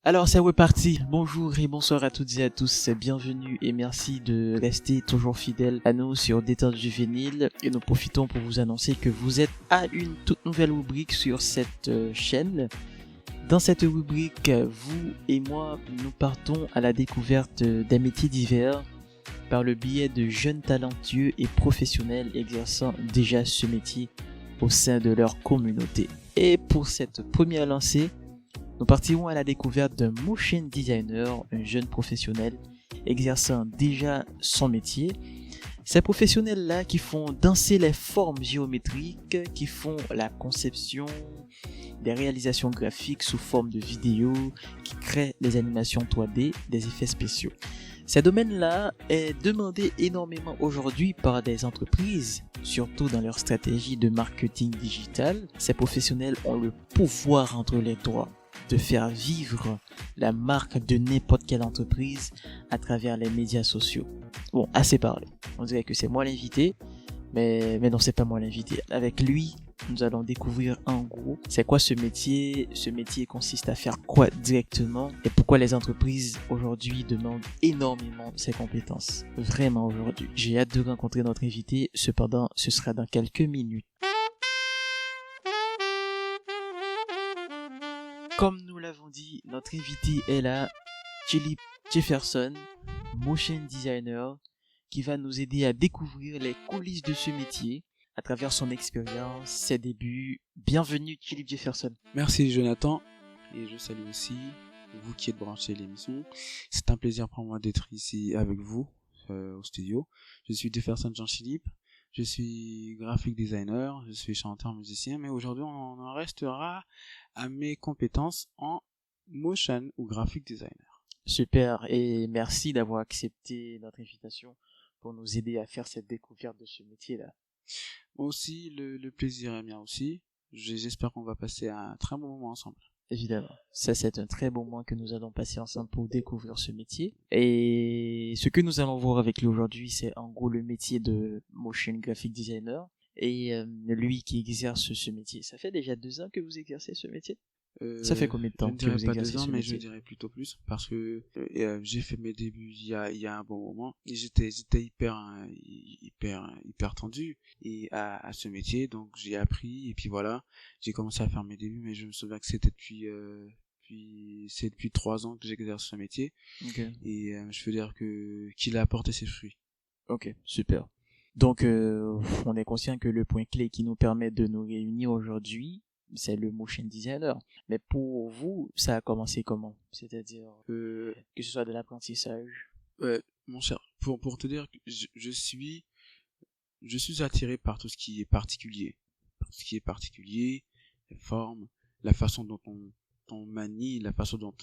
Alors c'est reparti, bonjour et bonsoir à toutes et à tous, bienvenue et merci de rester toujours fidèles à nous sur Détente Juvénile et nous profitons pour vous annoncer que vous êtes à une toute nouvelle rubrique sur cette chaîne. Dans cette rubrique, vous et moi, nous partons à la découverte d'un métier divers par le biais de jeunes talentueux et professionnels exerçant déjà ce métier au sein de leur communauté. Et pour cette première lancée, nous partirons à la découverte d'un motion designer, un jeune professionnel exerçant déjà son métier. Ces professionnels-là qui font danser les formes géométriques, qui font la conception, des réalisations graphiques sous forme de vidéos, qui créent les animations 3D, des effets spéciaux. Ces domaines-là est demandé énormément aujourd'hui par des entreprises, surtout dans leur stratégie de marketing digital. Ces professionnels ont le pouvoir entre les doigts de faire vivre la marque de n'importe quelle entreprise à travers les médias sociaux. Bon, assez parlé. On dirait que c'est moi l'invité, mais non, c'est pas moi l'invité. Avec lui, nous allons découvrir en gros c'est quoi ce métier. Ce métier consiste à faire quoi directement et pourquoi les entreprises aujourd'hui demandent énormément ces compétences. Vraiment aujourd'hui. J'ai hâte de rencontrer notre invité, cependant ce sera dans quelques minutes. Comme nous l'avons dit, notre invité est là, Philip Jefferson, motion designer, qui va nous aider à découvrir les coulisses de ce métier à travers son expérience, ses débuts. Bienvenue Philip Jefferson. Merci Jonathan, et je salue aussi vous qui êtes branchés à l'émission. C'est un plaisir pour moi d'être ici avec vous au studio. Je suis Jefferson Jean-Philippe, je suis graphic designer, je suis chanteur, musicien, mais aujourd'hui on en restera à mes compétences en motion ou graphic designer. Super, et merci d'avoir accepté notre invitation pour nous aider à faire cette découverte de ce métier-là. Moi aussi, le plaisir est mien aussi. J'espère qu'on va passer un très bon moment ensemble. Évidemment, ça c'est un très bon moment que nous allons passer ensemble pour découvrir ce métier. Et ce que nous allons voir avec lui aujourd'hui, c'est en gros le métier de motion graphic designer. Et lui qui exerce ce métier. Ça fait déjà 2 ans que vous exercez ce métier? Ça fait combien de temps Je ne que dirais vous pas exercez 2 ans, ce mais métier? je dirais plutôt plus, parce que j'ai fait mes débuts il y a un bon moment, et j'étais hyper tendu et à ce métier, donc j'ai appris, et puis voilà, j'ai commencé à faire mes débuts, mais je me souviens que c'était depuis 3 ans que j'exerce ce métier, Ok, et je peux dire qu'il a apporté ses fruits. ok, super. Donc, on est conscient que le point clé qui nous permet de nous réunir aujourd'hui, c'est le motion designer. Mais pour vous, ça a commencé comment? C'est-à-dire, Euh, que ce soit de l'apprentissage. Mon cher, pour te dire que je suis attiré par tout ce qui est particulier. Par tout ce qui est particulier, les formes, la façon dont on manie, la façon dont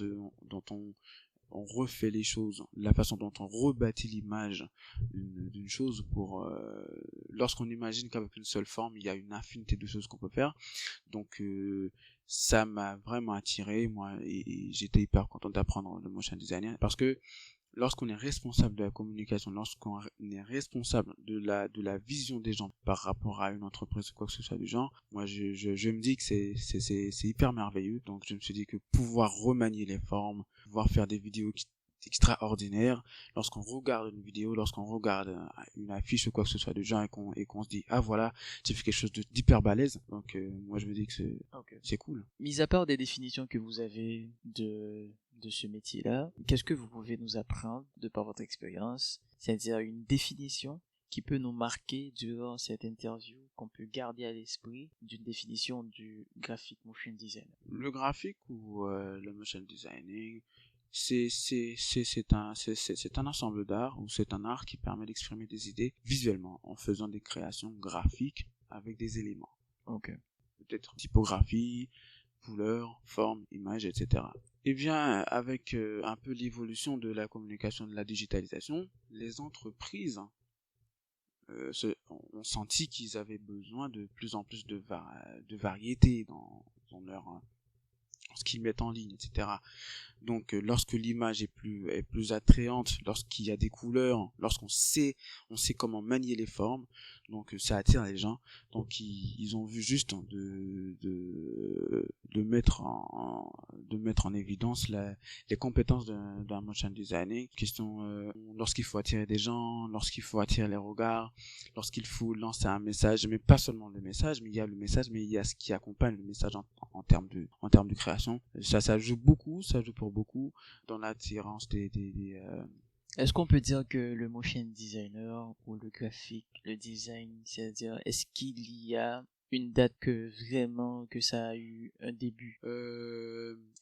on refait les choses, la façon dont on rebâtit l'image d'une chose lorsqu'on imagine qu'avec une seule forme, il y a une infinité de choses qu'on peut faire. Donc, ça m'a vraiment attiré, moi, et j'étais hyper content d'apprendre le motion design parce que lorsqu'on est responsable de la communication, lorsqu'on est responsable de la vision des gens par rapport à une entreprise ou quoi que ce soit du genre, moi je me dis que c'est hyper merveilleux. Donc je me suis dit que pouvoir remanier les formes, pouvoir faire des vidéos extraordinaires, lorsqu'on regarde une vidéo, lorsqu'on regarde une affiche ou quoi que ce soit du genre et qu'on se dit ah voilà, j'ai fait quelque chose d'hyper balèze. Donc moi je me dis que Ok. c'est cool. Mis à part des définitions que vous avez de ce métier-là, qu'est-ce que vous pouvez nous apprendre de par votre expérience? C'est-à-dire une définition qui peut nous marquer durant cette interview, qu'on peut garder à l'esprit d'une définition du graphic motion designer. Le graphique ou le motion designing, c'est un ensemble d'art ou c'est un art qui permet d'exprimer des idées visuellement en faisant des créations graphiques avec des éléments. Ok. Peut-être typographie, couleur, forme, image, etc. Et bien, avec un peu l'évolution de la communication, de la digitalisation, les entreprises ont senti qu'ils avaient besoin de plus en plus de variété dans ce qu'ils mettent en ligne, etc. Donc lorsque l'image est plus attrayante, lorsqu'il y a des couleurs, lorsqu'on sait comment manier les formes, donc ça attire les gens. Donc ils ont vu juste de mettre en évidence les compétences d'un motion designer. Question lorsqu'il faut attirer des gens, lorsqu'il faut attirer les regards, lorsqu'il faut lancer un message, mais pas seulement le message, mais il y a le message, mais il y a ce qui accompagne le message en termes de création. Ça joue pour beaucoup dans l'attirance des Est-ce qu'on peut dire que le motion designer ou le graphique, le design, c'est-à-dire est-ce qu'il y a une date que ça a eu un début?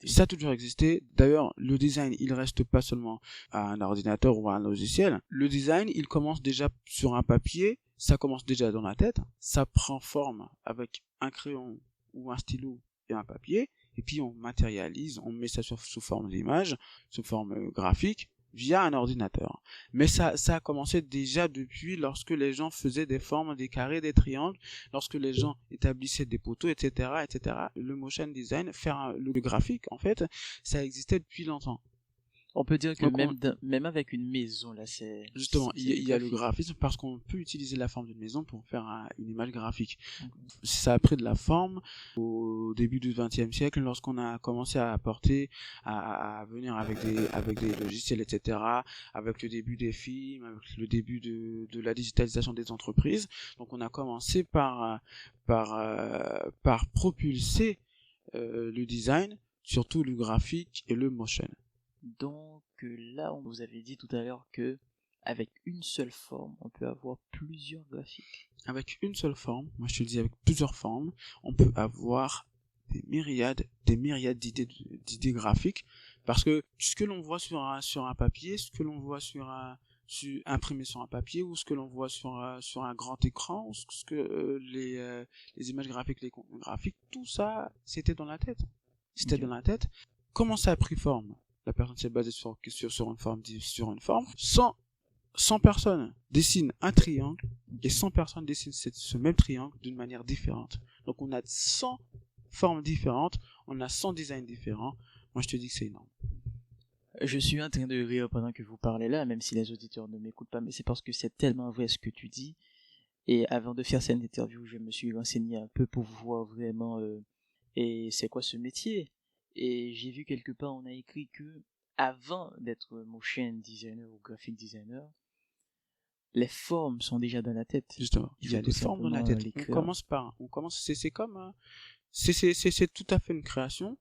Ça a toujours existé. D'ailleurs, le design, il reste pas seulement à un ordinateur ou à un logiciel. Le design, il commence déjà sur un papier, ça commence déjà dans la tête, ça prend forme avec un crayon ou un stylo et un papier, et puis on matérialise, on met ça sous forme d'image, sous forme graphique, via un ordinateur. Mais ça a commencé déjà depuis lorsque les gens faisaient des formes, des carrés, des triangles, lorsque les gens établissaient des poteaux, etc., etc. Le motion design, le graphique, en fait, ça existait depuis longtemps. On peut dire que même avec une maison, là, c'est... Justement, il y a le graphisme parce qu'on peut utiliser la forme d'une maison pour faire une image graphique. Ça a pris de la forme au début du XXe siècle lorsqu'on a commencé à apporter, à venir avec des logiciels, etc., avec le début des films, avec le début de la digitalisation des entreprises. Donc on a commencé par propulser le design, surtout le graphique et le motion. Donc là, on vous avait dit tout à l'heure que avec une seule forme, on peut avoir plusieurs graphiques. Avec une seule forme, moi je te le dis avec plusieurs formes, on peut avoir des myriades d'idées graphiques, parce que ce que l'on voit sur un papier, ce que l'on voit imprimé sur un papier, ou ce que l'on voit sur un grand écran, ou ce que les images graphiques, les contenus graphiques, tout ça, c'était dans la tête. C'était dans la tête. Comment ça a pris forme? La personne s'est basée sur une forme. 100 personnes dessinent un triangle et 100 personnes dessinent ce même triangle d'une manière différente. Donc on a 100 formes différentes, on a 100 designs différents. Moi je te dis que c'est énorme. Je suis en train de rire pendant que vous parlez là, même si les auditeurs ne m'écoutent pas, mais c'est parce que c'est tellement vrai ce que tu dis. Et avant de faire cette interview, je me suis renseigné un peu pour voir vraiment et c'est quoi ce métier. Et j'ai vu quelque part, on a écrit que avant d'être motion designer ou graphic designer, les formes sont déjà dans la tête. Justement, il y a des formes dans la tête. C'est tout à fait une création.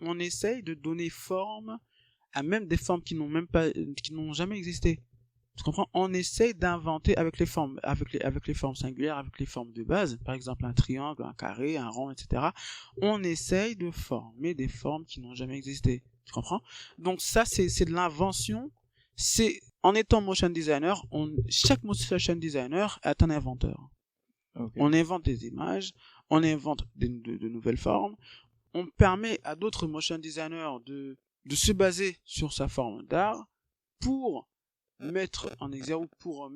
On essaye de donner forme à même des formes qui n'ont jamais existé. Tu comprends? On essaye d'inventer avec les formes singulières, avec les formes de base, par exemple un triangle, un carré, un rond, etc. On essaye de former des formes qui n'ont jamais existé. Tu comprends? Donc ça, c'est de l'invention. En étant motion designer, chaque motion designer est un inventeur. Okay. On invente des images, on invente de nouvelles formes. On permet à d'autres motion designers de se baser sur sa forme d'art pour mettre en exergue, pour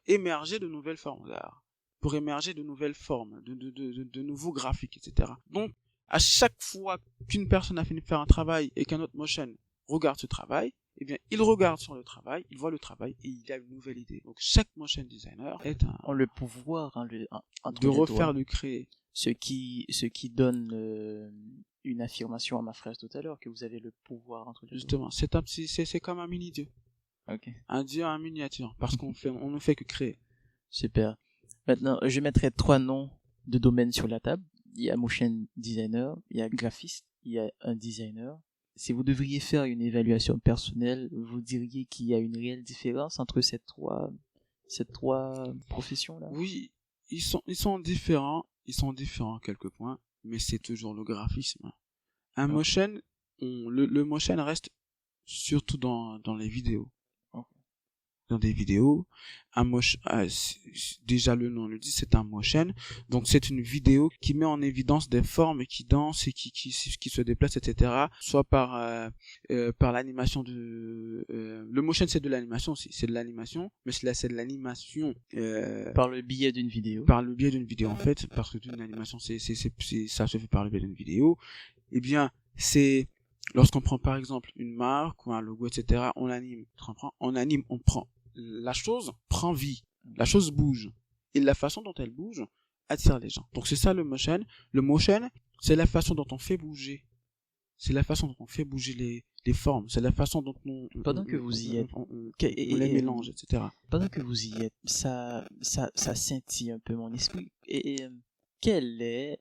émerger de nouvelles formes d'art, pour émerger de nouvelles formes, de nouveaux graphiques, etc. Donc, à chaque fois qu'une personne a fini de faire un travail et qu'un autre motion regarde ce travail, eh bien, il regarde sur le travail, il voit le travail et il a une nouvelle idée. Donc, chaque motion designer a le pouvoir de refaire, de créer. Ce qui donne une affirmation à ma phrase tout à l'heure, que vous avez le pouvoir entre les deux. Justement, c'est comme un mini-dieu. Okay. Un dieu en miniature, parce qu'on ne fait que créer. Super. Maintenant, je mettrai 3 noms de domaines sur la table. Il y a motion designer, il y a graphiste, il y a un designer. Si vous devriez faire une évaluation personnelle, vous diriez qu'il y a une réelle différence entre ces trois professions-là? Oui, ils sont différents. Ils sont différents à quelques points, mais c'est toujours le graphisme. Motion, le motion reste surtout dans les vidéos. Dans des vidéos, déjà le nom le dit, c'est un motion, donc c'est une vidéo qui met en évidence des formes qui dansent et qui se déplacent, etc. Soit par l'animation le motion, c'est de l'animation aussi, c'est de l'animation, mais c'est de l'animation par le biais d'une vidéo. Par le biais d'une vidéo en fait, parce que une animation ça se fait par le biais d'une vidéo. Eh bien, c'est lorsqu'on prend par exemple une marque ou un logo, etc., on anime. On prend. La chose prend vie. La chose bouge. Et la façon dont elle bouge attire les gens. Donc c'est ça le motion. Le motion, c'est la façon dont on fait bouger. C'est la façon dont on fait bouger les formes. C'est la façon dont Pendant que vous y êtes, on les mélange, etc. Pendant que vous y êtes, ça scintille un peu mon esprit. Quelle est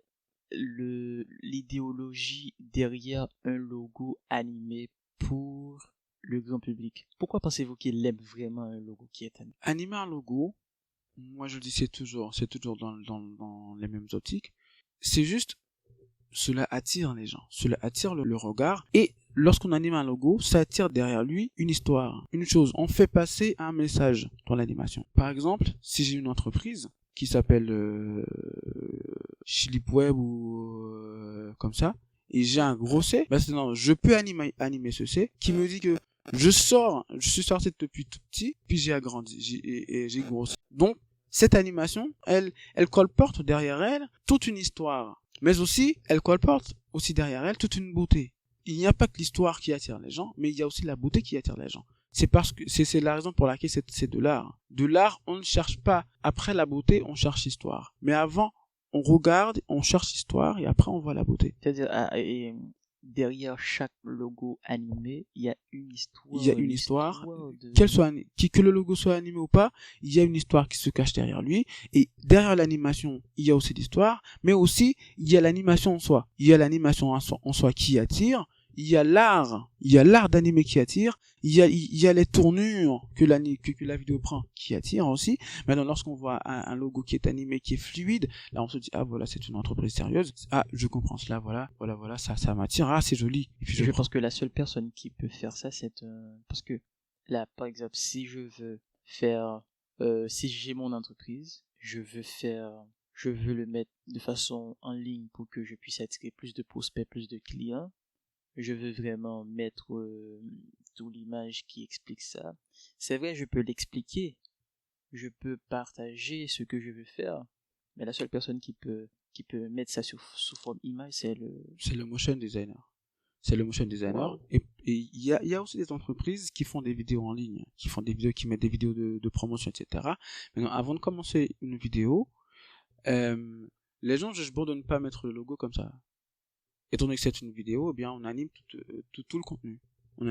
l'idéologie derrière un logo animé pour le grand public? Pourquoi pensez-vous qu'il aime vraiment un logo qui est animé? Animer un logo, moi je dis c'est toujours dans les mêmes optiques. C'est juste, cela attire les gens, cela attire le regard, et lorsqu'on anime un logo, ça attire derrière lui une histoire, une chose. On fait passer un message dans l'animation. Par exemple, si j'ai une entreprise qui s'appelle Chilipweb ou comme ça, et j'ai un gros C, maintenant je peux animer ce C qui me dit que je suis sorti depuis tout petit, puis j'ai agrandi, j'ai grossi. Donc, cette animation, elle colporte derrière elle toute une histoire. Mais aussi, elle colporte aussi derrière elle toute une beauté. Il n'y a pas que l'histoire qui attire les gens, mais il y a aussi la beauté qui attire les gens. C'est parce que c'est la raison pour laquelle c'est de l'art. De l'art, on ne cherche pas après la beauté, on cherche l'histoire. Mais avant, on regarde, on cherche l'histoire et après on voit la beauté. C'est-à-dire, derrière chaque logo animé, il y a une histoire. Il y a une histoire, que le logo soit animé ou pas, il y a une histoire qui se cache derrière lui. Et derrière l'animation, il y a aussi l'histoire, mais aussi il y a l'animation en soi. Il y a l'animation en soi qui attire. Il y a l'art d'animer qui attire. Il y a les tournures que la vidéo prend qui attire aussi. Maintenant, lorsqu'on voit un logo qui est animé, qui est fluide, là on se dit, ah voilà, c'est une entreprise sérieuse. Ah, je comprends cela, voilà, ça m'attire. Ah, c'est joli. Et puis je pense que la seule personne qui peut faire ça, c'est parce que là, par exemple, si je veux faire, si j'ai mon entreprise, je veux le mettre de façon en ligne pour que je puisse attirer plus de prospects, plus de clients. Je veux vraiment mettre toute l'image qui explique ça. C'est vrai, je peux l'expliquer, je peux partager ce que je veux faire, mais la seule personne qui peut mettre ça sous forme image, c'est le motion designer. C'est le motion designer. Wow. Et il y a aussi des entreprises qui font des vidéos en ligne, qui mettent des vidéos de promotion, etc. Maintenant, avant de commencer une vidéo, les gens jugent bon de ne pas mettre le logo comme ça. Étant donné que c'est une vidéo, eh bien, on anime tout le contenu. On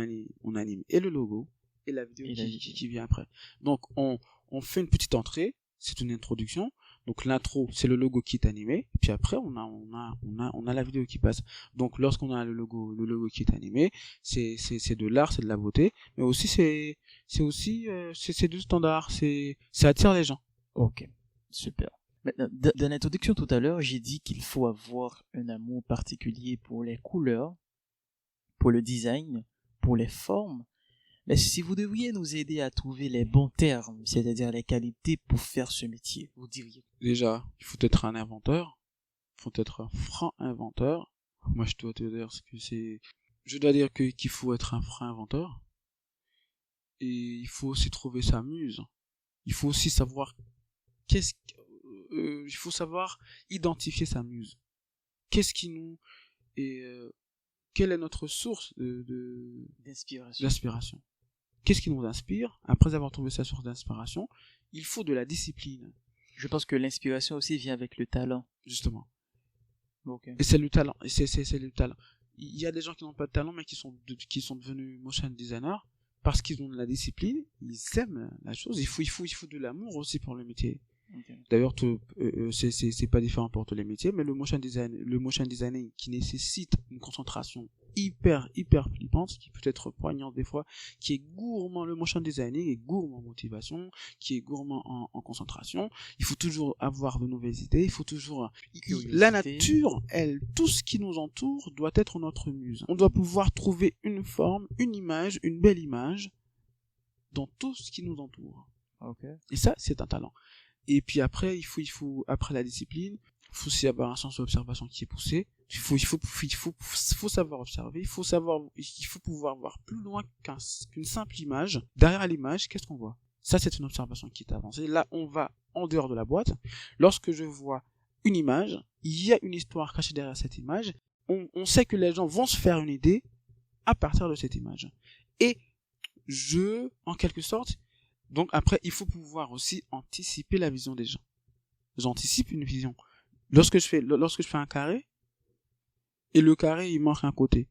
anime et le logo et la vidéo qui vient après. Donc, on fait une petite entrée. C'est une introduction. Donc, l'intro, c'est le logo qui est animé. Et puis après, on a la vidéo qui passe. Donc, lorsqu'on a le logo qui est animé, c'est de l'art, c'est de la beauté. Mais aussi, c'est du standard. Ça attire les gens. Ok. Super. Maintenant, dans l'introduction tout à l'heure, j'ai dit qu'il faut avoir un amour particulier pour les couleurs, pour le design, pour les formes. Mais si vous devriez nous aider à trouver les bons termes, c'est-à-dire les qualités pour faire ce métier, vous diriez? Déjà, il faut être un inventeur. Il faut être un franc inventeur. Moi, je dois te dire qu'il faut être un franc inventeur. Et il faut aussi trouver sa muse. Il faut aussi savoir il faut savoir identifier sa muse. Qu'est-ce qui nous quelle est notre source d'inspiration? Qu'est-ce qui nous inspire? Après avoir trouvé sa source d'inspiration, il faut de la discipline. Je pense que l'inspiration aussi vient avec le talent. Justement. Okay. Et c'est le talent. C'est le talent. Il y a des gens qui n'ont pas de talent mais qui sont devenus motion designers parce qu'ils ont de la discipline, ils aiment la chose. Il faut de l'amour aussi pour le métier. Okay. D'ailleurs, c'est pas différent pour tous les métiers, mais le motion designing qui nécessite une concentration hyper flippante, qui peut être poignante des fois, qui est gourmand, le motion designing est gourmand en motivation, qui est gourmand en concentration. Il faut toujours avoir de nouvelles idées, il faut toujours la nature, tout ce qui nous entoure doit être notre muse. On doit pouvoir trouver une forme, une image, une belle image dans tout ce qui nous entoure. Okay. Et ça, c'est un talent. Et puis après, il faut après la discipline, il faut aussi avoir un sens d'observation qui est poussé. Il faut savoir observer. Il faut pouvoir voir plus loin qu'une simple image. Derrière l'image, qu'est-ce qu'on voit? Ça, c'est une observation qui est avancée. Là, on va en dehors de la boîte. Lorsque je vois une image, il y a une histoire cachée derrière cette image. on sait que les gens vont se faire une idée à partir de cette image. Et en quelque sorte, donc après, il faut pouvoir aussi anticiper la vision des gens. J'anticipe une vision. Lorsque je fais un carré, et le carré, il manque un côté.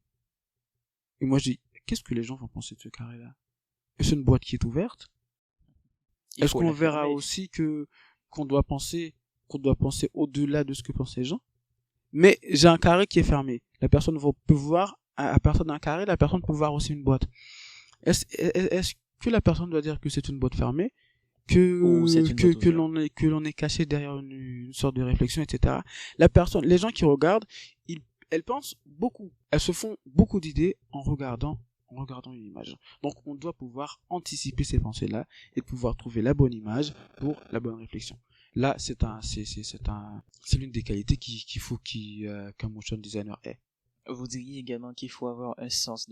Et moi, je dis, qu'est-ce que les gens vont penser de ce carré-là? Est-ce une boîte qui est ouverte? Est-ce qu'on verra aussi qu'on doit penser au-delà de ce que pensent les gens? Mais j'ai un carré qui est fermé. La personne peut voir, à partir d'un carré, la personne peut voir aussi une boîte. Est-ce que la personne doit dire que c'est une boîte fermée, que l'on est caché derrière une sorte de réflexion, etc. Les gens qui regardent, elles pensent beaucoup. Elles se font beaucoup d'idées en regardant une image. Donc, on doit pouvoir anticiper ces pensées-là et pouvoir trouver la bonne image pour la bonne réflexion. Là, c'est l'une des qualités qu'un motion designer ait. Vous diriez également qu'il faut avoir un sens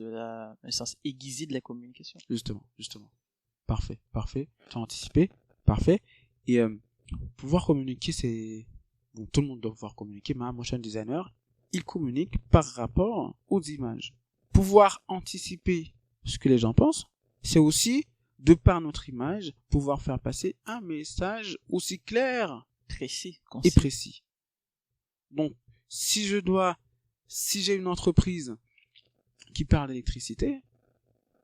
aiguisé de la communication. Justement. Parfait. Tu as anticipé. Parfait. Et, pouvoir communiquer, tout le monde doit pouvoir communiquer, mais un motion designer, il communique par rapport aux images. Pouvoir anticiper ce que les gens pensent, c'est aussi, de par notre image, pouvoir faire passer un message aussi clair, précis, et précis. Donc, si j'ai une entreprise qui parle d'électricité,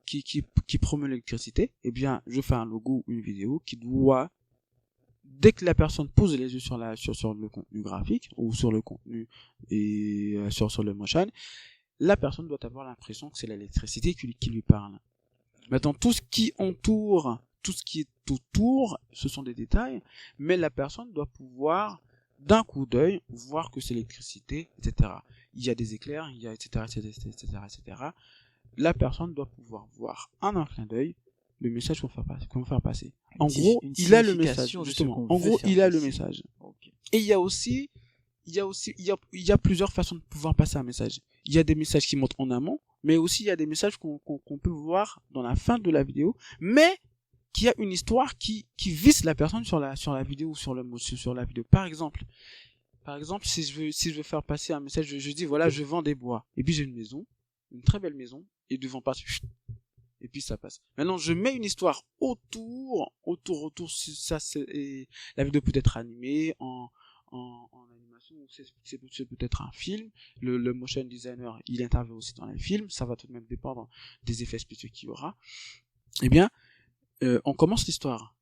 qui promeut l'électricité, eh bien, je fais un logo, une vidéo qui doit, dès que la personne pose les yeux sur le contenu graphique ou sur le contenu et sur le motion, la personne doit avoir l'impression que c'est l'électricité qui lui parle. Maintenant, tout ce qui est autour, ce sont des détails, mais la personne doit pouvoir, d'un coup d'œil, voir que c'est l'électricité, etc. Il y a des éclairs, il y a etc. La personne doit pouvoir voir en un clin d'œil le message qu'on va faire passer. En gros, il a le message, justement. En gros, il a le message. Okay. Et il y a plusieurs façons de pouvoir passer un message. Il y a des messages qui montent en amont, mais aussi il y a des messages qu'on peut voir dans la fin de la vidéo, mais qui a une histoire qui vise la personne sur la vidéo ou sur la vidéo. Par exemple, si je veux faire passer un message, je dis voilà, je vends des bois. Et puis j'ai une maison, une très belle maison, et devant passe, et puis ça passe. Maintenant, je mets une histoire autour, et la vidéo peut être animée en animation, c'est peut-être un film. Le motion designer, il intervient aussi dans les films, ça va tout de même dépendre des effets spéciaux qu'il y aura. Eh bien, on commence l'histoire,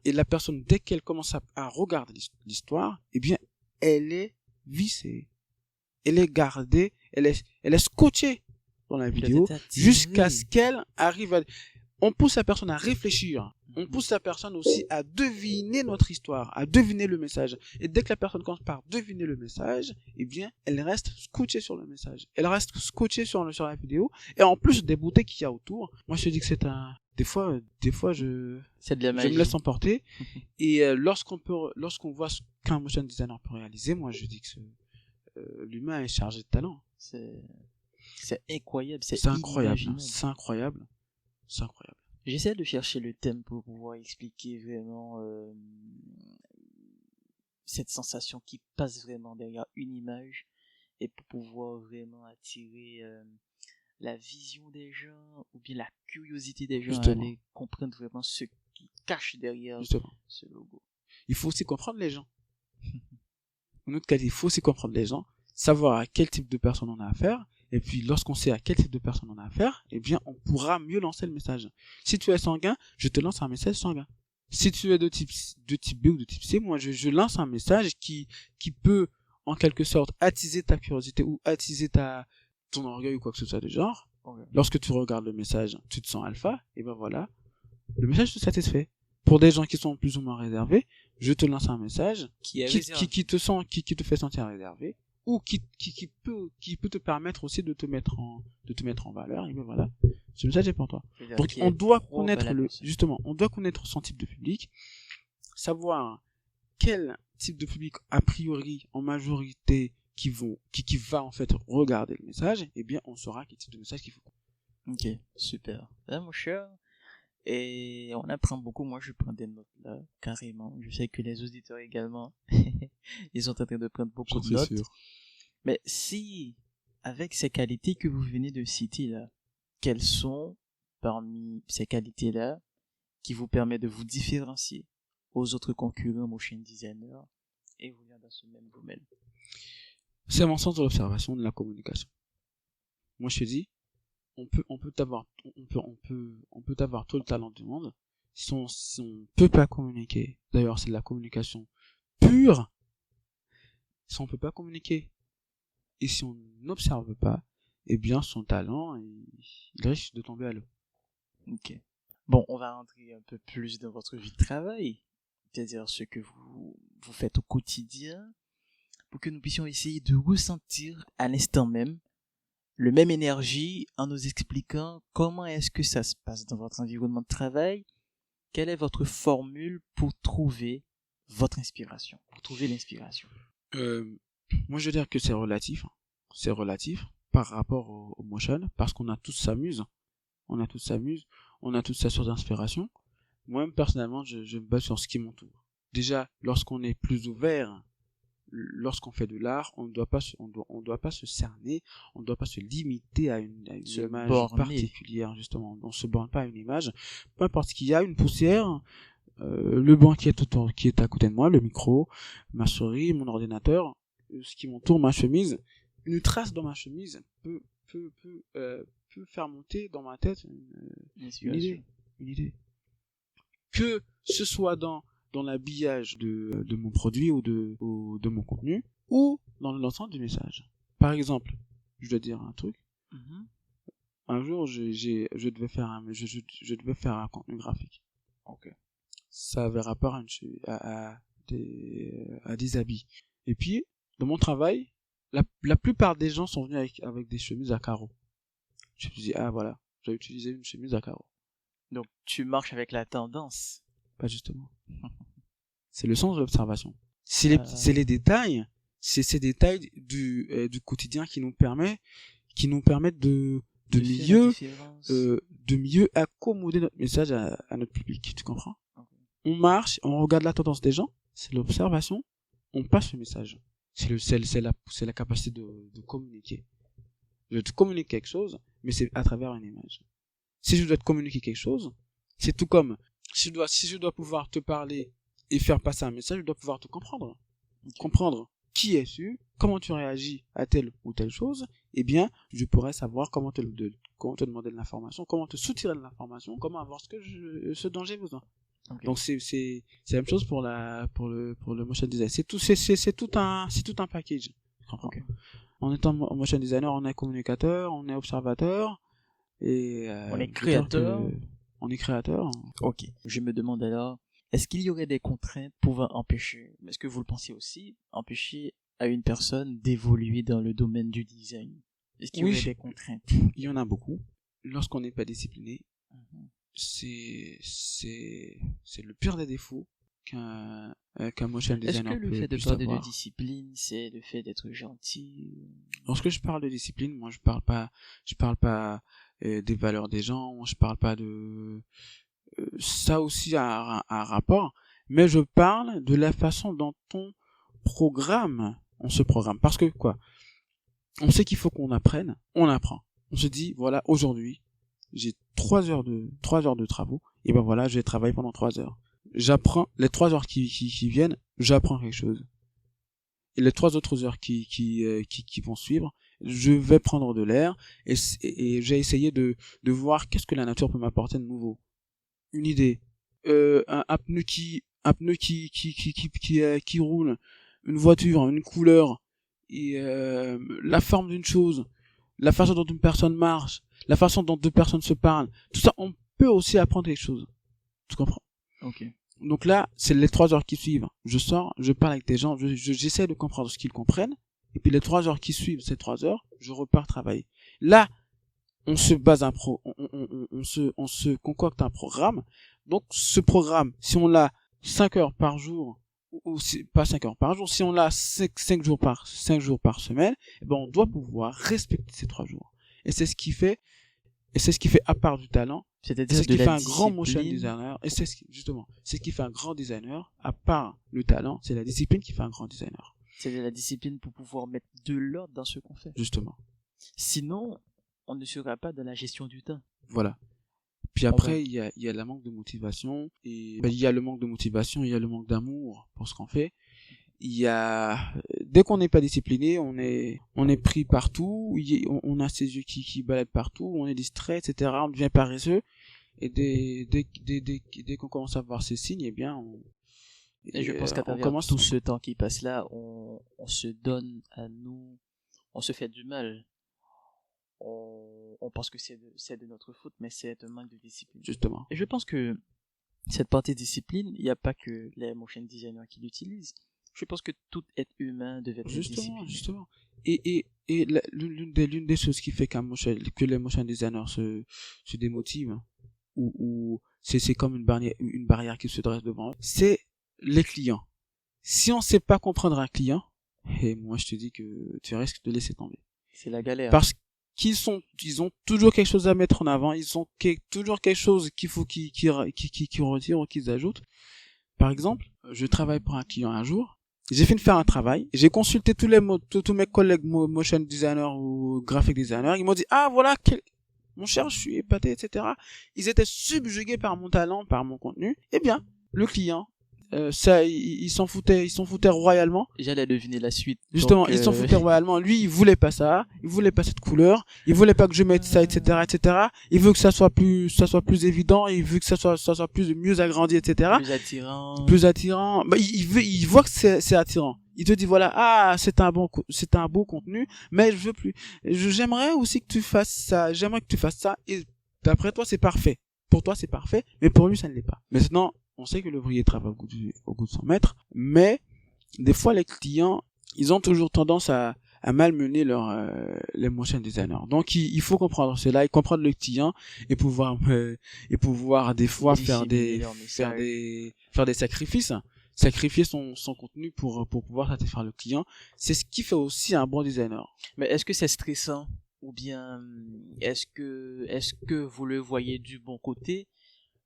et la personne, dès qu'elle commence à regarder l'histoire, eh bien, elle est vissée, elle est gardée, elle est scotchée dans la vidéo, jusqu'à ce qu'elle arrive à... On pousse la personne à réfléchir. On pousse la personne aussi à deviner notre histoire, à deviner le message. Et dès que la personne commence par deviner le message, eh bien, elle reste scotchée sur le message. Elle reste scotchée sur la vidéo. Et en plus des beautés qu'il y a autour, moi je te dis que c'est un... Des fois, c'est de la magie. Je me laisse emporter. Et lorsqu'on voit ce qu'un motion designer peut réaliser, moi je dis que l'humain est chargé de talent. C'est incroyable. C'est incroyable. C'est incroyable. J'essaie de chercher le thème pour pouvoir expliquer vraiment cette sensation qui passe vraiment derrière une image et pour pouvoir vraiment attirer la vision des gens ou bien la curiosité des gens à aller comprendre vraiment ce qui cache derrière ce logo. Il faut aussi comprendre les gens. En autre cas, il faut aussi comprendre les gens, savoir à quel type de personne on a affaire. Et puis, lorsqu'on sait à quel type de personne on a affaire, eh bien, on pourra mieux lancer le message. Si tu es sanguin, je te lance un message sanguin. Si tu es de type B ou de type C, moi, je lance un message qui peut, en quelque sorte, attiser ta curiosité ou attiser ton orgueil ou quoi que ce soit du genre. Okay. Lorsque tu regardes le message, tu te sens alpha, et ben voilà, le message te satisfait. Pour des gens qui sont plus ou moins réservés, je te lance un message qui te fait sentir réservé, ou qui peut te permettre aussi de te mettre en valeur, et bien voilà, ce message est pour toi. Donc on doit connaître son type de public, savoir quel type de public a priori en majorité qui va en fait regarder le message, et bien on saura quel type de message qu'il faut. Ok, super. Mon cher, et on apprend beaucoup. Moi je prends des notes là, carrément. Je sais que les auditeurs également ils sont en train de prendre beaucoup de notes. Sûr. Mais si, avec ces qualités que vous venez de citer là, quelles sont parmi ces qualités-là qui vous permettent de vous différencier aux autres concurrents motion designers et vous dans ce même domaine? C'est mon sens de l'observation, de la communication. Moi, je te dis, on peut t'avoir tout le talent du monde. Si on peut pas communiquer, d'ailleurs, c'est de la communication pure. Si on peut pas communiquer, et si on n'observe pas, eh bien, son talent, il risque de tomber à l'eau. Ok. Bon, on va rentrer un peu plus dans votre vie de travail, c'est-à-dire ce que vous faites au quotidien, pour que nous puissions essayer de ressentir à l'instant même le même énergie en nous expliquant comment est-ce que ça se passe dans votre environnement de travail, quelle est votre formule pour trouver votre inspiration, pour trouver l'inspiration. Moi, je veux dire que c'est relatif. C'est relatif par rapport au motion, parce qu'on a tous s'amuse. On a tous sa source d'inspiration. Moi-même, personnellement, je me base sur ce qui m'entoure. Déjà, lorsqu'on est plus ouvert, lorsqu'on fait de l'art, on ne doit pas se cerner, on ne doit pas se limiter à une image particulière, justement. On se borne pas à une image. Peu importe ce qu'il y a, une poussière, le banc qui est à côté de moi, le micro, ma souris, mon ordinateur, ce qui m'entoure, ma chemise, une trace dans ma chemise peut faire monter dans ma tête une idée. Que ce soit dans l'habillage de mon produit ou de mon contenu, ou dans l'ensemble du message. Par exemple, je dois dire un truc. Mm-hmm. Un jour, je devais faire un contenu graphique. Okay. Ça avait rapport à des habits. Et puis, dans mon travail, la plupart des gens sont venus avec des chemises à carreaux. Je me suis dit, voilà, j'ai utilisé une chemise à carreaux. Donc, tu marches avec la tendance. Pas justement. C'est le sens de l'observation. C'est les détails, c'est ces détails du quotidien qui nous permettent de mieux accommoder notre message à notre public. Tu comprends? Okay. On marche, on regarde la tendance des gens, c'est l'observation, on passe le message. C'est la capacité de communiquer. Je te communique quelque chose, mais c'est à travers une image. Si je dois te communiquer quelque chose, c'est tout comme si je dois pouvoir te parler et faire passer un message, je dois pouvoir te comprendre. Okay. Comprendre qui es-tu, comment tu réagis à telle ou telle chose, eh bien, je pourrais savoir comment te demander de l'information, comment te soutirer de l'information, comment avoir ce dont j'ai besoin. Okay. Donc c'est la même chose pour le motion design. C'est tout un package. Okay. En étant motion designer, on est communicateur, on est observateur et on est créateur. On est créateur. Ok. Je me demande alors, est-ce qu'il y aurait des contraintes pouvant empêcher, est-ce que vous le pensez aussi, empêcher à une personne d'évoluer dans le domaine du design? Est-ce qu'il y aurait des contraintes? Il y en a beaucoup. Lorsqu'on n'est pas discipliné, c'est le pire des défauts qu'un motion designer peut. Est-ce que le fait de parler de discipline, c'est le fait d'être gentil? Lorsque je parle de discipline, moi je parle pas des valeurs des gens, je parle pas de ça aussi a un rapport, mais je parle de la façon dont on se programme. Parce que quoi? On sait qu'il faut qu'on apprenne, on apprend. On se dit, voilà, aujourd'hui, j'ai 3 heures de travaux, et ben voilà, je vais travailler pendant 3 heures. J'apprends, les 3 heures qui viennent, j'apprends quelque chose. Et les 3 autres heures qui vont suivre, je vais prendre de l'air, et j'ai essayé de voir qu'est-ce que la nature peut m'apporter de nouveau. Une idée, un pneu qui roule, une voiture, une couleur, et la forme d'une chose, la façon dont une personne marche, la façon dont 2 personnes se parlent, tout ça, on peut aussi apprendre quelque chose. Tu comprends? Ok. Donc là, c'est les 3 heures qui suivent. Je sors, je parle avec des gens, j'essaie de comprendre ce qu'ils comprennent, et puis les 3 heures qui suivent ces 3 heures, je repars travailler. Là, on se base on se concocte un programme. Donc ce programme, si on l'a 5 heures par jour, ou pas 5 heures par jour, si on l'a 5 jours par semaine, eh ben on doit pouvoir respecter ces 3 jours. Et c'est ce qui fait à part du talent, c'est-à-dire ce qui fait un grand motion designer, et c'est ce qui fait un grand designer, à part le talent, c'est la discipline qui fait un grand designer. C'est de la discipline pour pouvoir mettre de l'ordre dans ce qu'on fait. Justement. Sinon, on ne sera pas dans la gestion du temps. Voilà. Puis après, il y a le manque de motivation. Et il y a le manque de motivation, il y a le manque d'amour pour ce qu'on fait. Dès qu'on n'est pas discipliné, on est pris partout, on a ses yeux qui baladent partout, on est distrait, etc. On devient paresseux. Et dès qu'on commence à voir ces signes, eh bien, et je pense qu'à travers tout ce temps qui passe là, on se donne à nous, on se fait du mal. On pense que c'est de notre faute, mais c'est un manque de discipline. Justement. Et je pense que cette partie discipline, il n'y a pas que les motion designers qui l'utilisent. Je pense que tout être humain devait être discipliné. Justement. Et l'une des choses qui fait que les motion designers se démotivent, ou c'est comme une barrière qui se dresse devant eux, c'est les clients. Si on sait pas comprendre un client, et moi je te dis que tu risques de laisser tomber. C'est la galère. Parce ils ont toujours quelque chose à mettre en avant, ils ont toujours quelque chose qu'il faut qu'ils retirent ou qu'ils ajoutent. Par exemple, je travaille pour un client un jour, j'ai fini de faire un travail, j'ai consulté tous mes collègues motion designers ou graphic designers, ils m'ont dit, ah voilà, mon cher, je suis épaté, etc. Ils étaient subjugués par mon talent, par mon contenu. Eh bien, le client, ils s'en foutaient royalement. J'allais deviner la suite. Justement, ils s'en foutaient royalement. Lui, il voulait pas ça, il voulait pas cette couleur, il voulait pas que je mette ça, etc., etc. Il veut que ça soit plus évident, il veut que ça soit mieux agrandi, etc. Plus attirant. Bah, il voit que c'est attirant. Il te dit voilà, c'est un beau contenu, mais je veux plus. J'aimerais aussi que tu fasses ça, et d'après toi c'est parfait. Pour toi c'est parfait, mais pour lui ça ne l'est pas. Maintenant, on sait que l'ouvrier travaille au goût de son maître, mais des fois les clients, ils ont toujours tendance à malmener les motion designers. Donc il faut comprendre cela, et comprendre le client et pouvoir des fois faire des sacrifier son contenu pour pouvoir satisfaire le client. C'est ce qui fait aussi un bon designer. Mais est-ce que c'est stressant, ou bien est-ce que vous le voyez du bon côté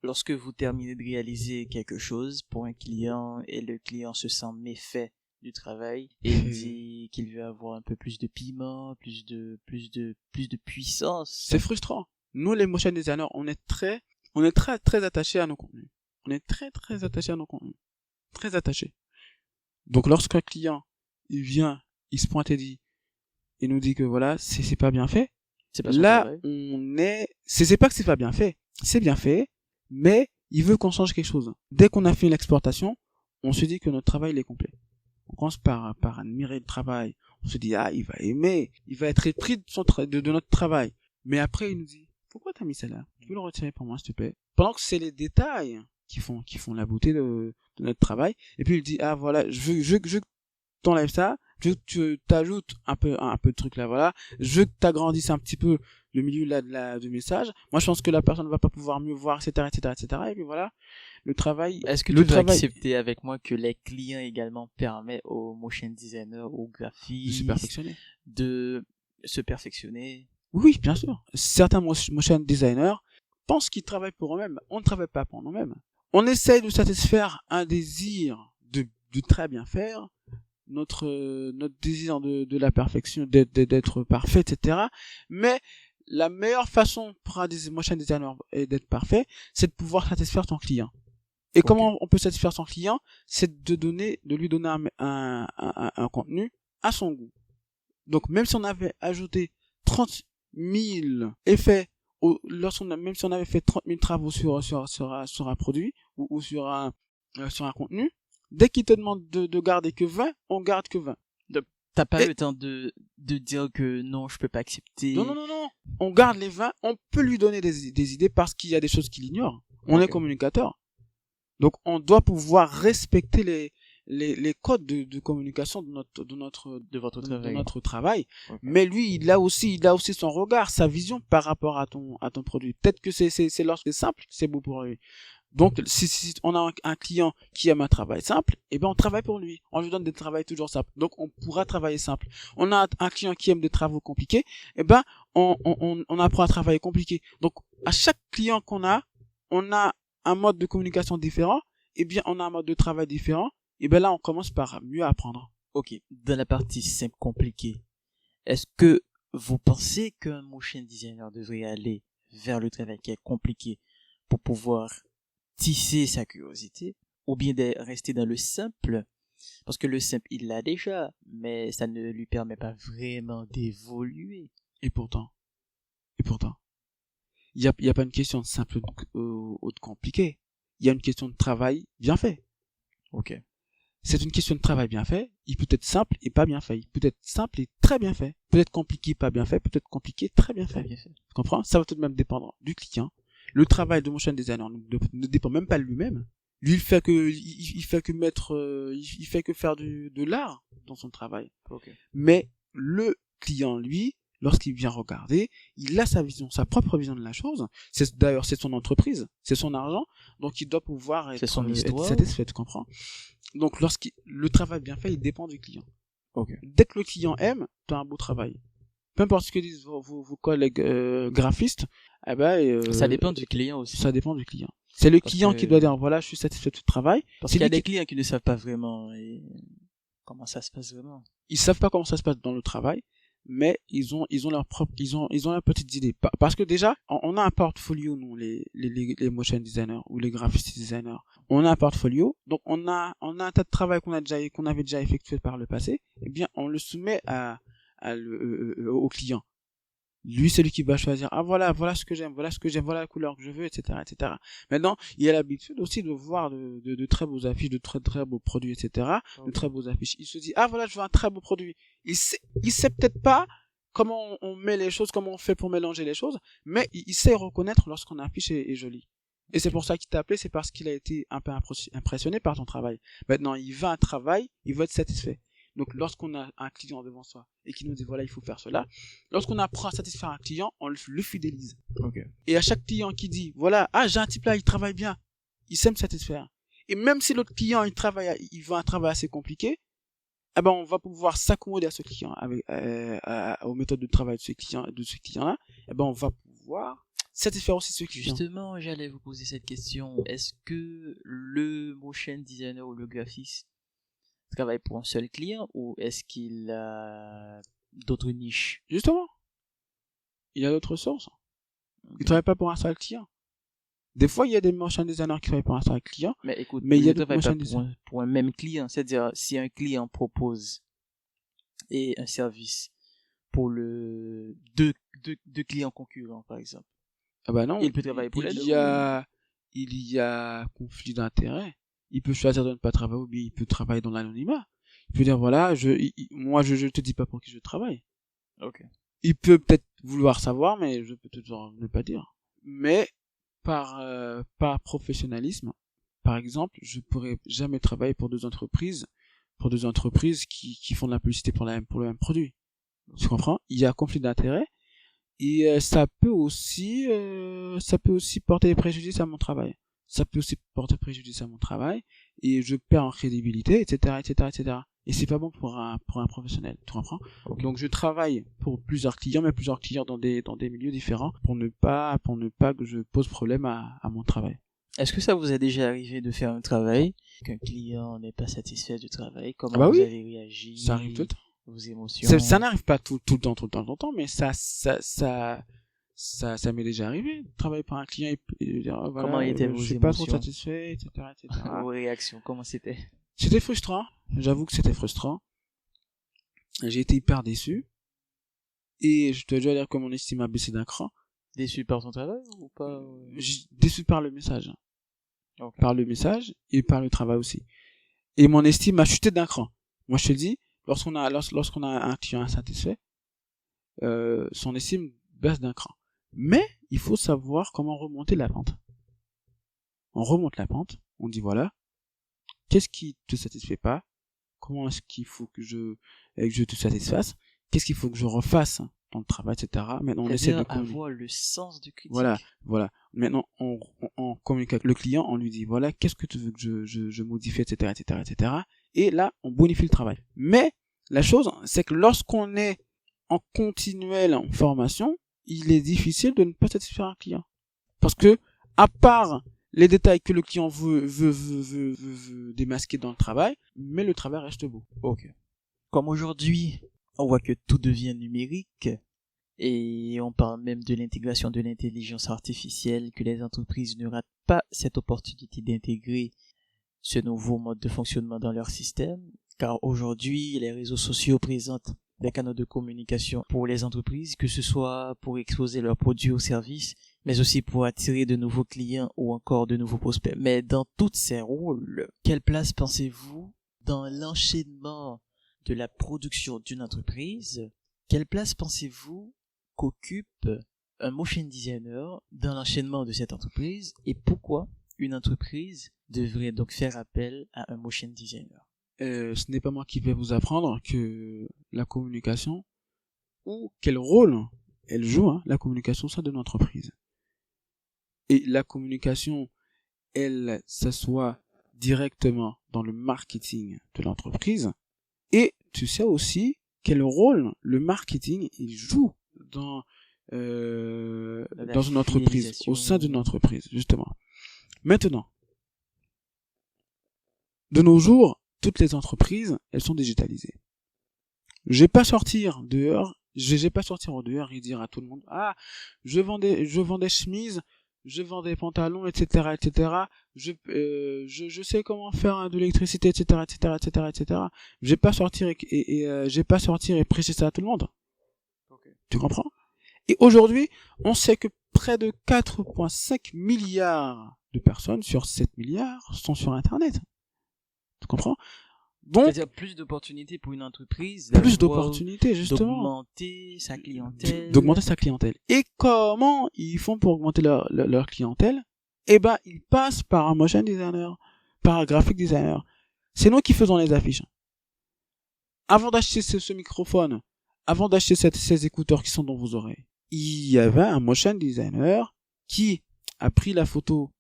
lorsque vous terminez de réaliser quelque chose pour un client et le client se sent méfait du travail et il dit qu'il veut avoir un peu plus de piment, plus de puissance? C'est frustrant. Nous les motion designers, on est très très attachés à nos contenus. On est très très attachés à nos contenus. Très attaché. Donc lorsqu'un client il vient, il se pointe et nous dit que voilà, c'est pas bien fait. C'est pas c'est pas que c'est pas bien fait. C'est bien fait, mais il veut qu'on change quelque chose. Dès qu'on a fait l'exportation, on se dit que notre travail il est complet. On commence par admirer le travail. On se dit il va aimer, il va être épris de notre travail. Mais après il nous dit pourquoi t'as mis ça là? Tu peux le retirer pour moi s'il te plaît? Pendant que c'est les détails qui font la beauté de notre travail. Et puis il dit voilà, je veux que t'enlèves ça, je veux que tu t'ajoutes un peu de truc là, voilà, je veux que t'agrandisses un petit peu le milieu là du message. Moi je pense que la personne ne va pas pouvoir mieux voir, etc., et puis voilà, le travail. Est-ce que tu vas accepter avec moi que les clients également permettent aux motion designers, aux graphistes de se perfectionner? Oui, bien sûr. Certains motion designers pensent qu'ils travaillent pour eux-mêmes. On ne travaille pas pour nous-mêmes. On essaye de satisfaire un désir de très bien faire, notre désir de la perfection, d'être parfait, etc. Mais la meilleure façon pour un motion designer d'être parfait, c'est de pouvoir satisfaire ton client. Et comment on peut satisfaire son client? C'est de lui donner un contenu à son goût. Donc même si on avait ajouté 30 000 effets, même si on avait fait 30 000 travaux sur un produit ou sur un contenu, dès qu'il te demande de garder que 20, on garde que 20. T'as pas le temps de dire que non, je peux pas accepter. Non. On garde les 20, on peut lui donner des idées parce qu'il y a des choses qu'il ignore. On est communicateur. Donc on doit pouvoir respecter les codes de communication de votre travail. Okay. Mais lui, il a aussi son regard, sa vision par rapport à ton produit. Peut-être que c'est lorsque c'est simple, c'est beau pour lui. Donc, si on a un client qui aime un travail simple, eh ben, on travaille pour lui. On lui donne des travaux toujours simples. Donc, on pourra travailler simple. On a un client qui aime des travaux compliqués, eh ben, on apprend à travailler compliqué. Donc, à chaque client qu'on a, on a un mode de communication différent, eh bien, on a un mode de travail différent. Et ben là, on commence par mieux apprendre. Ok, dans la partie simple compliquée, est-ce que vous pensez qu'un motion designer devrait aller vers le travail qui est compliqué pour pouvoir tisser sa curiosité, ou bien de rester dans le simple? Parce que le simple, il l'a déjà, mais ça ne lui permet pas vraiment d'évoluer. Et pourtant, il y a pas une question de simple ou de compliqué. Il y a une question de travail bien fait. Ok. C'est une question de travail bien fait. Il peut être simple et pas bien fait. Il peut être simple et très bien fait. Peut être compliqué, pas bien fait. Peut être compliqué, très bien fait. Bien fait. Tu comprends? Ça va tout de même dépendre du client. Le travail de motion designer ne dépend même pas de lui-même. Lui, il fait que faire de l'art dans son travail. Ok. Mais le client, lui, lorsqu'il vient regarder, il a sa vision, sa propre vision de la chose. D'ailleurs, c'est son entreprise, c'est son argent, donc il doit pouvoir C'est son être histoire. satisfait, tu comprends? Donc, le travail bien fait, il dépend du client. Ok. Dès que le client aime, tu as un beau travail. Peu importe ce que disent vos collègues graphistes, Ça dépend du client aussi. ça dépend du client. C'est le Parce client que- qui doit dire, voilà, je suis satisfait de ce travail. Parce C'est qu'il y a lui des clients qui ne savent pas vraiment comment ça se passe vraiment. Ils savent pas comment ça se passe dans le travail, mais ils ont leur propre, ils ont leurs petites idées. Parce que déjà, on a un portfolio, nous, les motion designers ou les graphic designers. On a un portfolio, donc on a un tas de travail qu'on avait déjà effectué par le passé. Eh bien, on le soumet au client. Lui, c'est lui qui va choisir. Ah, voilà ce que j'aime, voilà la couleur que je veux, etc., etc. Maintenant, il a l'habitude aussi de voir de très beaux affiches, de très, très beaux produits, etc., de très beaux affiches. Il se dit, ah, voilà, je veux un très beau produit. Il sait peut-être pas comment on met les choses, comment on fait pour mélanger les choses, mais il sait reconnaître lorsqu'une affiche est jolie. Et c'est pour ça qu'il t'a appelé, c'est parce qu'il a été un peu impressionné par ton travail. Maintenant, il va à un travail, il va être satisfait. Donc, lorsqu'on a un client devant soi et qui nous dit, voilà, il faut faire cela, lorsqu'on apprend à satisfaire un client, on le fidélise. Ok. Et à chaque client qui dit, voilà, ah, j'ai un type là, il travaille bien, il sait me satisfaire. Et même si l'autre client, il veut un travail assez compliqué, eh ben, on va pouvoir s'accommoder à ce client, aux méthodes de travail de ce client-là, eh ben, on va pouvoir satisfaire aussi ce client. Justement, j'allais vous poser cette question. Est-ce que le motion designer ou le graphiste travaille pour un seul client, ou est-ce qu'il a d'autres niches? Justement, il y a d'autres sources. Il travaille pas pour un seul client. Des fois, il y a des motion designers qui travaillent pour un seul client. Mais écoute, Mais il y a ne d'autres travaille pas motion pour un même client. C'est-à-dire, si un client propose un service pour deux clients concurrents, par exemple, Ah bah non. il peut travailler pour les deux. Il y a conflit d'intérêt. Il peut choisir de ne pas travailler ou bien il peut travailler dans l'anonymat. Il peut dire voilà, moi je te dis pas pour qui je travaille. Ok. Il peut peut-être vouloir savoir, mais je peux toujours ne pas dire. Mais par professionnalisme, par exemple, je pourrais jamais travailler pour deux entreprises qui font de la publicité pour le même produit. Tu comprends? Il y a conflit d'intérêt. Et ça peut aussi porter préjudice à mon travail. Et je perds en crédibilité, etc., etc., etc. Et c'est pas bon pour un professionnel, tu comprends? Okay. Donc je travaille pour plusieurs clients, mais plusieurs clients dans des milieux différents pour ne pas que je pose problème à mon travail. Est-ce que ça vous est déjà arrivé de faire un travail qu'un client n'est pas satisfait du travail? Comment bah vous oui, avez réagi? ça arrive tout le temps. Vos émotions? Ça n'arrive pas tout le temps, mais ça m'est déjà arrivé de travailler pour un client et dire oh, voilà, comment étaient vos je suis émotions? Pas trop satisfait, etc., etc. Vos réactions, comment c'était? C'était frustrant, j'avoue que c'était frustrant. J'ai été hyper déçu et je te dois dire que mon estime a baissé d'un cran. Déçu par son travail ou pas? Déçu par le message. Okay. Par le message et par le travail aussi. Et mon estime a chuté d'un cran. Moi je te dis, lorsqu'on a un client insatisfait, son estime baisse d'un cran. Mais il faut savoir comment remonter la pente. On remonte la pente, on dit voilà, qu'est-ce qui te satisfait pas? Comment est-ce qu'il faut que je te satisfasse? Qu'est-ce qu'il faut que je refasse dans le travail, etc. Maintenant, on essaie de avoir le sens de critique. Voilà. Maintenant, on communique avec le client, on lui dit voilà, qu'est-ce que tu veux que je modifie, etc., etc., etc. Et là, on bonifie le travail. Mais la chose, c'est que lorsqu'on est en continuelle formation, il est difficile de ne pas satisfaire un client. Parce que, à part les détails que le client veut démasquer dans le travail, mais le travail reste beau. Ok. Comme aujourd'hui, on voit que tout devient numérique et on parle même de l'intégration de l'intelligence artificielle, que les entreprises ne ratent pas cette opportunité d'intégrer ce nouveau mode de fonctionnement dans leur système, car aujourd'hui, les réseaux sociaux présentent des canaux de communication pour les entreprises, que ce soit pour exposer leurs produits ou services, mais aussi pour attirer de nouveaux clients ou encore de nouveaux prospects. Mais dans tous ces rôles, quelle place pensez-vous dans l'enchaînement de la production d'une entreprise? Quelle place pensez-vous qu'occupe un motion designer dans l'enchaînement de cette entreprise, et pourquoi une entreprise devrait donc faire appel à un motion designer? Ce n'est pas moi qui vais vous apprendre que la communication, ou quel rôle elle joue, la communication au sein de l'entreprise. Et la communication, elle s'assoit directement dans le marketing de l'entreprise. Et tu sais aussi quel rôle le marketing il joue dans une entreprise, au sein d'une entreprise, justement. Maintenant, de nos jours, toutes les entreprises, elles sont digitalisées. Je vais pas sortir en dehors et dire à tout le monde, je vends des chemises, je vends des pantalons, etc., je sais comment faire de l'électricité, etc. Je vais pas sortir et prêcher ça à tout le monde. Okay. Tu comprends? Et aujourd'hui, on sait que près de 4,5 milliards de personnes sur 7 milliards sont sur Internet. Tu comprends? Donc, c'est-à-dire plus d'opportunités pour une entreprise, justement, d'augmenter sa clientèle. Et comment ils font pour augmenter leur clientèle? Eh ben, ils passent par un motion designer, par un graphic designer. C'est nous qui faisons les affiches. Avant d'acheter ce microphone, avant d'acheter ces écouteurs qui sont dans vos oreilles, il y avait un motion designer qui avait pris la photo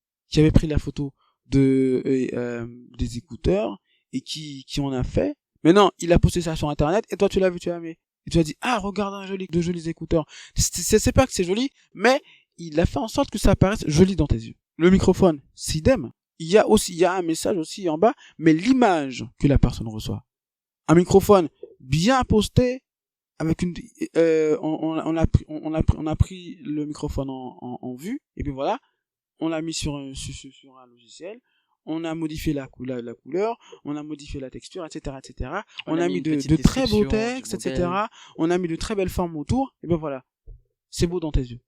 des écouteurs et qui en a fait. Maintenant, il a posté ça sur Internet et toi tu l'as vu, tu as aimé. Et tu as dit, regarde de jolis écouteurs. C'est pas que c'est joli, mais il a fait en sorte que ça apparaisse joli dans tes yeux. Le microphone, c'est idem. Il y a un message aussi en bas, mais l'image que la personne reçoit. Un microphone bien posté, avec on a pris le microphone en vue, et puis voilà, on l'a mis sur un logiciel, on a modifié la couleur, on a modifié la texture, etc. On a mis de très beaux textes, etc. On a mis de très belles formes autour, et ben voilà, c'est beau dans tes yeux.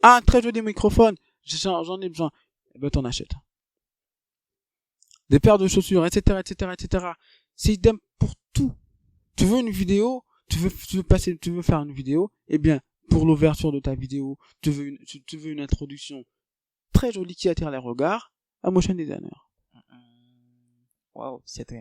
Un très joli microphone, j'en ai besoin, et ben t'en achètes. Des paires de chaussures, etc. C'est idem pour tout. Tu veux une vidéo, tu veux faire une vidéo, eh bien, pour l'ouverture de ta vidéo, tu veux une introduction très jolie qui attire les regards, un motion designer. Wow, c'est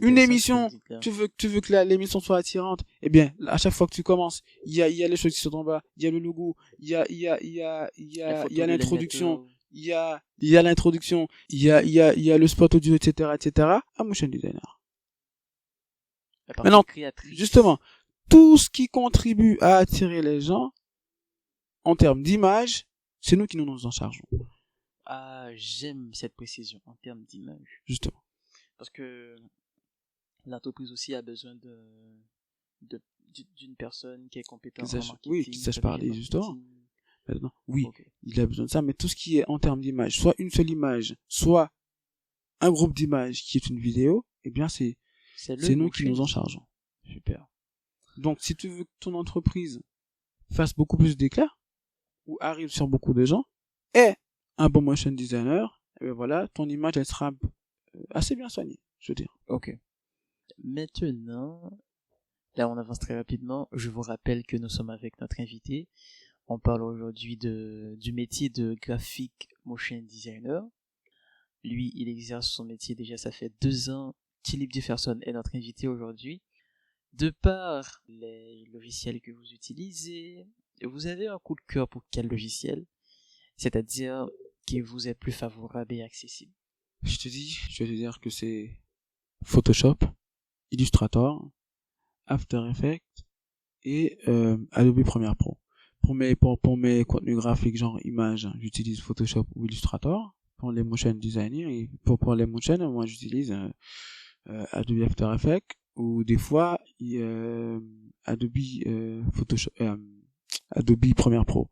une émission, tu veux que l'émission soit attirante, eh bien, à chaque fois que tu commences, il y a les choses qui sont en bas, il y a le logo, il y a l'introduction, il y a l'introduction, il y a le spot audio, etc. Un motion designer. Maintenant, justement, tout ce qui contribue à attirer les gens, en termes d'image, c'est nous qui nous en chargeons. J'aime cette précision, en termes d'image. Justement. Parce que l'entreprise aussi a besoin d'une personne qui est compétente en marketing. Oui, qui sache parler, justement. Maintenant, oui, okay. Il a besoin de ça, mais tout ce qui est en termes d'image, soit une seule image, soit un groupe d'images qui est une vidéo, eh bien, c'est nous qui nous en chargeons. Super. Donc, si tu veux que ton entreprise fasse beaucoup plus d'éclat, ou arrive sur beaucoup de gens, et un bon motion designer, et bien voilà, ton image, elle sera assez bien soignée, je veux dire. Ok. Maintenant, là on avance très rapidement, je vous rappelle que nous sommes avec notre invité. On parle aujourd'hui du métier de graphic motion designer. Lui, il exerce son métier déjà, ça fait 2 ans. Philippe Jefferson est notre invité aujourd'hui. De par les logiciels que vous utilisez, vous avez un coup de cœur pour quel logiciel? C'est-à-dire qui vous est plus favorable et accessible? Je vais te dire que c'est Photoshop, Illustrator, After Effects et Adobe Premiere Pro. Pour mes contenus graphiques genre images, j'utilise Photoshop ou Illustrator. Pour les motion designer et pour les motion, moi j'utilise Adobe After Effects ou des fois Adobe Photoshop, Adobe Premiere Pro.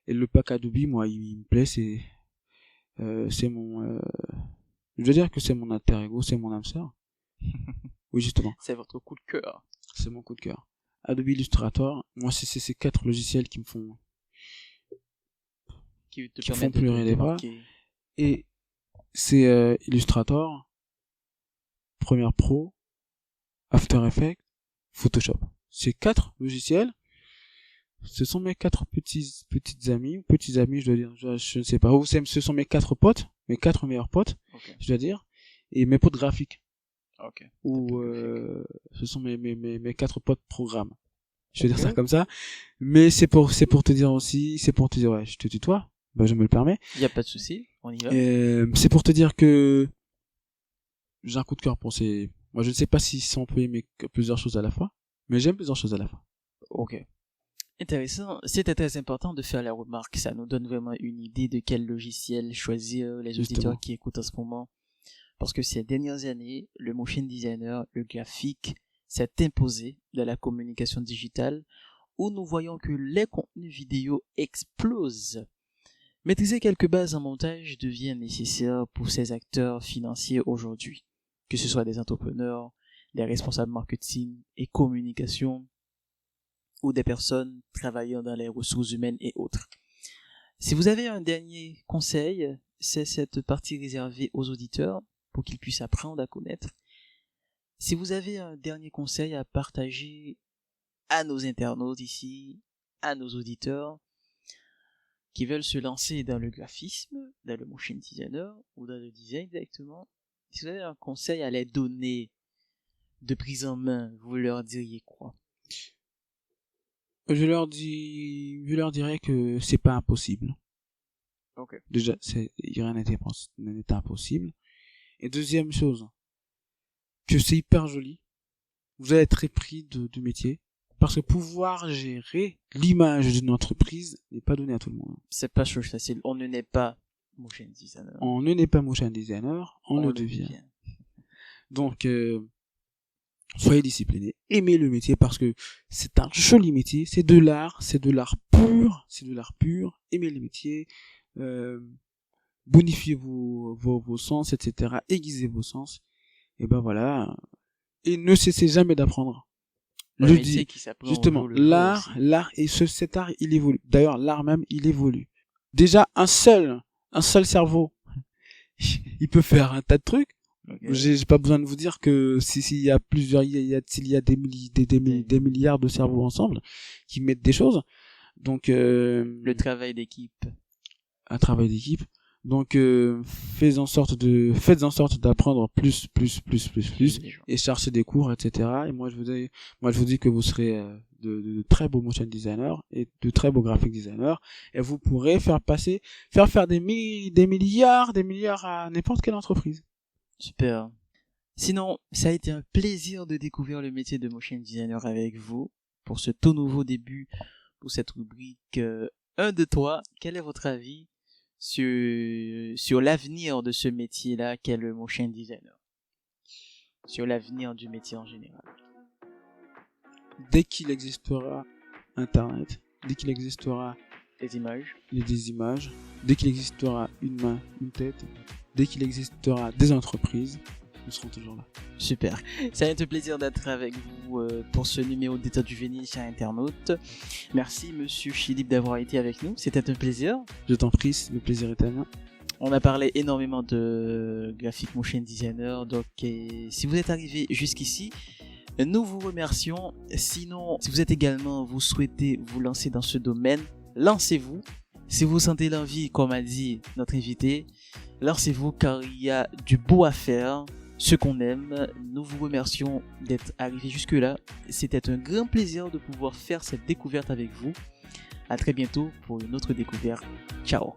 Et le pack Adobe, moi, il me plaît, c'est mon, je veux dire que c'est mon alter ego, c'est mon âme sœur. Oui, justement. C'est votre coup de cœur. C'est mon coup de cœur. Adobe Illustrator, moi, c'est ces 4 logiciels qui me font, Qui te qui permettent font pleurer les bras. marquer. Et c'est Illustrator, Premiere Pro, After Effects, Photoshop. Ces 4 logiciels, ce sont mes 4 petites amis, je dois dire, je ne sais pas, ou ce sont mes 4 potes, mes 4 meilleurs potes, Ok. je dois dire, et mes potes graphiques, Ok. ou ce sont mes 4 potes programmes. Je vais dire Ok. ça comme ça, mais c'est pour te dire aussi, ouais, je te tutoie, bah je me le permets. Il y a pas de souci, on y va. C'est pour te dire que j'ai un coup de cœur pour ces. Moi, je ne sais pas si on peut aimer plusieurs choses à la fois, mais j'aime plusieurs choses à la fois. Ok. Intéressant. C'était très important de faire la remarque. Ça nous donne vraiment une idée de quel logiciel choisir les Justement. auditeurs qui écoutent en ce moment. Parce que ces dernières années, le motion designer, le graphique, s'est imposé dans la communication digitale où nous voyons que les contenus vidéo explosent. Maîtriser quelques bases en montage devient nécessaire pour ces acteurs financiers aujourd'hui, que ce soit des entrepreneurs, des responsables marketing et communication, ou des personnes travaillant dans les ressources humaines et autres. Si vous avez un dernier conseil, c'est cette partie réservée aux auditeurs pour qu'ils puissent apprendre à connaître. Si vous avez un dernier conseil à partager à nos internautes ici, à nos auditeurs qui veulent se lancer dans le graphisme, dans le motion designer ou dans le design directement, si vous avez un conseil à les donner de prise en main, vous leur diriez quoi? Je leur dirais que c'est pas impossible. Ok. Déjà, rien n'est impossible. Et deuxième chose, que c'est hyper joli. Vous allez être très pris du métier. Parce que pouvoir gérer l'image d'une entreprise n'est pas donné à tout le monde. C'est pas chose facile. On ne naît pas motion designer. On ne n'est pas motion designer, on le devient. Donc, soyez disciplinés, aimez le métier parce que c'est un joli métier, c'est de l'art pur, aimez le métier, bonifiez vos sens, etc., aiguisez vos sens, et ben voilà, et ne cessez jamais d'apprendre. Je dis, justement, l'art, et cet art, il évolue. D'ailleurs, l'art même, il évolue. Déjà, un seul cerveau, il peut faire un tas de trucs. Okay. J'ai pas besoin de vous dire que s'il y a des milliards de cerveaux ensemble qui mettent des choses, donc le travail d'équipe. Un travail d'équipe. Donc faites en sorte d'apprendre plus et chercher des cours, etc. Et moi je vous dis que vous serez de très beaux motion designers et de très beaux graphic designers et vous pourrez faire des milliards à n'importe quelle entreprise. Super. Sinon, ça a été un plaisir de découvrir le métier de motion designer avec vous pour ce tout nouveau début, pour cette rubrique 1 de toi. Quel est votre avis sur l'avenir de ce métier-là qu'est le motion designer? Sur l'avenir du métier en général. Dès qu'il existera Internet, dès qu'il existera des images, dès qu'il existera une main, une tête, dès qu'il existera des entreprises, nous serons toujours là. Super. Ça a été un plaisir d'être avec vous pour ce numéro d'État du Vénile chez Internaute. Merci Monsieur Philippe d'avoir été avec nous. C'était un plaisir. Je t'en prie, le plaisir est à moi. On a parlé énormément de graphic motion designer. Donc, si vous êtes arrivé jusqu'ici, nous vous remercions. Sinon, si vous souhaitez vous lancer dans ce domaine, lancez-vous. Si vous sentez l'envie, comme a dit notre invité, lancez-vous car il y a du beau à faire, ce qu'on aime. Nous vous remercions d'être arrivés jusque-là. C'était un grand plaisir de pouvoir faire cette découverte avec vous. À très bientôt pour une autre découverte. Ciao.